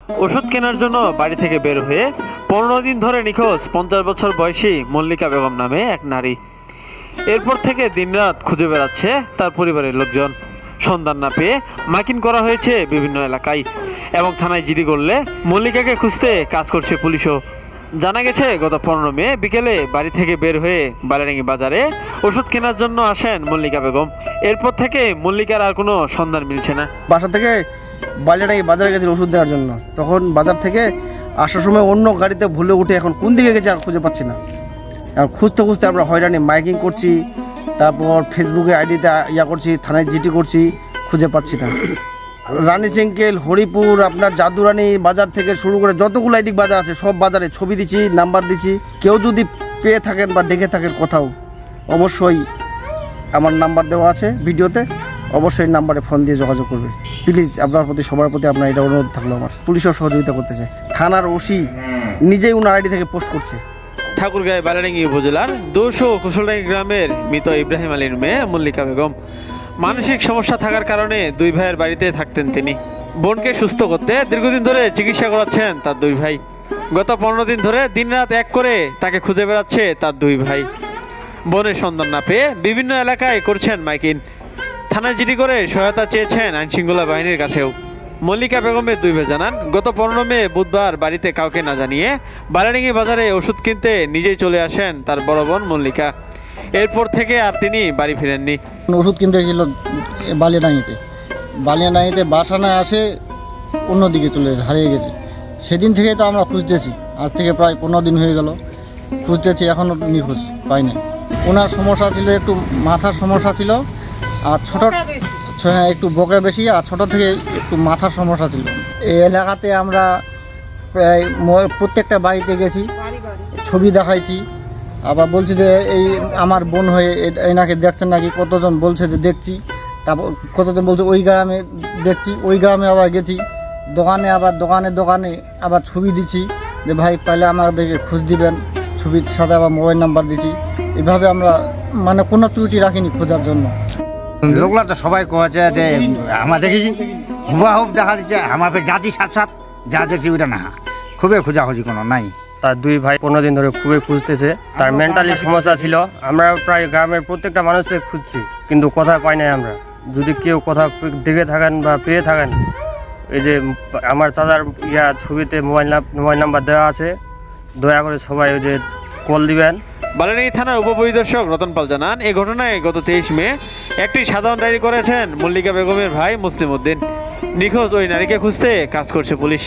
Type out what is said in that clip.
ওষুধ কেনার জন্য বাড়ি থেকে বের হয়ে 15 দিন ধরে নিখোঁজ 50 বছর বয়সী মল্লিকা বেগম নামে এক নারী। এরপর থেকে দিনরাত খুঁজে বেড়াচ্ছে তার পরিবারের লোকজন। সন্ধান না পেয়ে মাইকিং করা হয়েছে বিভিন্ন এলাকায় এবং থানায় জিডি করলে মল্লিকাকে খুঁজতে কাজ করছে পুলিশও। জানা গেছে গত 15 মে বিকেলে বাড়ি থেকে বের হয়ে বালিয়াডাঙ্গি বাজারে ওষুধ কেনার জন্য আসেন মল্লিকা বেগম। এরপর থেকে মল্লিকার আর কোনো সন্ধান মিলছে না। বাসা থেকে বালিয়াডাঙ্গি বাজারে গেছিল ওষুধ দেওয়ার জন্য, তখন বাজার থেকে আসার সময় অন্য গাড়িতে ভুলে উঠে এখন কোন দিকে গেছে আর খুঁজে পাচ্ছি না। এখন খুঁজতে খুঁজতে আমরা হয়রানি, মাইকিং করছি, তারপর ফেসবুকে আইডিতে করছি, থানায় জিডি করছি, খুঁজে পাচ্ছি না। রানী চেঙ্কেল, হরিপুর, আপনার জাদুরানি বাজার থেকে শুরু করে যতগুলো এদিক বাজার আছে সব বাজারে ছবি দিচ্ছি, নাম্বার দিচ্ছি। কেউ যদি পেয়ে থাকেন বা দেখে থাকেন কোথাও, অবশ্যই আমার নাম্বার দেওয়া আছে ভিডিওতে, অবশ্যই নাম্বারে ফোন দিয়ে যোগাযোগ করবে। প্লিজ আপনার প্রতি, সবার প্রতি আপনার এটা অনুরোধ থাকলো। আমার পুলিশও সহযোগিতা করতেছে, থানার ওসি নিজেই উনার আইডি থেকে পোস্ট করছে। ঠাকুরগাঁও বালিয়াডাঙ্গি উপজেলার 200 কুশলডাঙ্গি গ্রামের মৃত ইব্রাহিম আলীর মেয়ে মল্লিকা বেগম। মানসিক সমস্যা থাকার কারণে দুই ভাইয়ের বাড়িতে থাকতেন তিনি। বোনকে সুস্থ করতে দীর্ঘদিন ধরে চিকিৎসা করাচ্ছেন তার দুই ভাই। গত 15 দিন ধরে দিনরাত এক করে তাকে খুঁজে বেড়াচ্ছে তার দুই ভাই। বোনের সন্ধান না পেয়ে বিভিন্ন এলাকায় করছেন মাইকিং, থানায় জিডি করে সহায়তা চেয়েছেন আইনশৃঙ্খলা বাহিনীর কাছেও। মল্লিকা বেগমের দুই ভাই জানান, গত 15 মে বুধবার বাড়িতে কাউকে না জানিয়ে বালিয়াডাঙ্গি বাজারে ওষুধ কিনতে নিজেই চলে আসেন তার বড় বোন মল্লিকা। এরপর থেকে আর তিনি বাড়ি ফিরেননি। ওষুধ কিনতে গেছিল বালিয়াডাঙ্গিতে বাসা না আসে অন্যদিকে চলে হারিয়ে গেছে। সেদিন থেকেই তো আমরা খুঁজতেছি, আজ থেকে প্রায় 15 দিন হয়ে গেল খুঁজতেছি, এখনও নিখোঁজ পাই না। ওনার সমস্যা ছিল একটু মাথার সমস্যা ছিল, আর একটু বকে বেশি, আর ছোটো থেকে একটু মাথার সমস্যা ছিল। এই এলাকাতে আমরা প্রায় প্রত্যেকটা বাড়িতে গেছি, ছবি দেখাইছি, আবার বলছি যে এই আমার বোন হয়ে এনাকে দেখছেন নাকি, কতজন বলছে যে দেখছি, তারপর কতজন বলছে ওই গ্রামে দেখছি, ওই গ্রামে আবার গেছি, দোকানে আবার ছবি দিচ্ছি যে ভাই পাইলে আমাদেরকে খোঁজ দিবেন, ছবির সাথে আবার মোবাইল নাম্বার দিচ্ছি। এভাবে আমরা মানে কোনো ত্রুটি রাখিনি খোঁজার জন্য। লোকলা তো সবাই কয়েছে যে আমাদের হুবাহুব দেখা দিচ্ছে, আমাদের জাতি সাথ সাথ যা দেখছি ওইটা না, খুবই খোঁজাখুঁজি কোনো নাই। তার দুই ভাই 15 দিন ধরে খুবই খুঁজতেছে। তার মেন্টালি সমস্যা ছিল। আমরা প্রায় গ্রামের প্রত্যেকটা মানুষকে খুঁজছি, কিন্তু কোথায় পাই নাই আমরা। যদি কেউ কোথাও দেখে থাকেন বা পেয়ে থাকেন, এই যে আমার চাচার ছবিতে মোবাইল নাম্বার দেওয়া আছে, দয়া করে সবাই ওই যে কল দিবেন। বালিয়াডাঙ্গি থানার উপপরিদর্শক রতন পাল জানান, এই ঘটনায় গত 23 মে একটি সাধারণ ডায়েরি করেছেন মল্লিকা বেগমের ভাই মুসলিম উদ্দিন। নিখোঁজ ওই নারীকে খুঁজতে কাজ করছে পুলিশ।